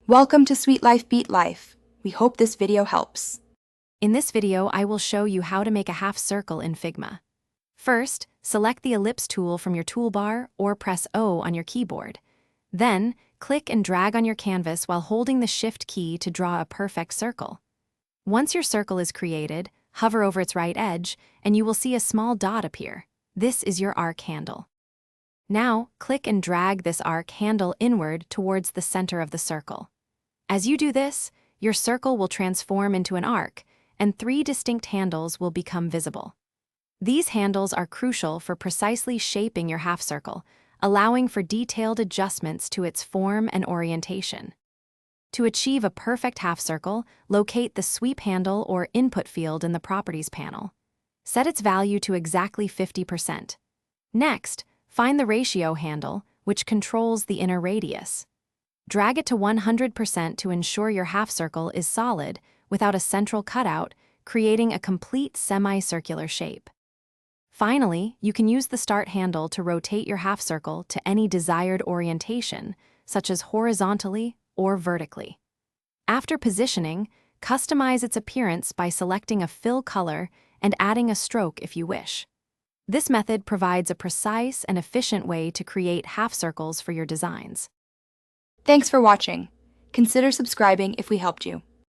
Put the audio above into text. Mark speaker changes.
Speaker 1: Welcome to Sweet Life Beat Life. We hope this video helps.
Speaker 2: In this video, I will show you how to make a half circle in Figma. First, select the ellipse tool from your toolbar or press O on your keyboard. Then, click and drag on your canvas while holding the Shift key to draw a perfect circle. Once your circle is created, hover over its right edge, and you will see a small dot appear. This is your arc handle. Now, click and drag this arc handle inward towards the center of the circle. As you do this, your circle will transform into an arc, and 3 distinct handles will become visible. These handles are crucial for precisely shaping your half circle, allowing for detailed adjustments to its form and orientation. To achieve a perfect half circle, locate the sweep handle or input field in the Properties panel. Set its value to exactly 50%. Next, find the ratio handle, which controls the inner radius. Drag it to 100% to ensure your half circle is solid without a central cutout, creating a complete semicircular shape. Finally, you can use the start handle to rotate your half circle to any desired orientation, such as horizontally or vertically. After positioning, customize its appearance by selecting a fill color and adding a stroke if you wish. This method provides a precise and efficient way to create half circles for your designs.
Speaker 1: Thanks for watching. Consider subscribing if we helped you.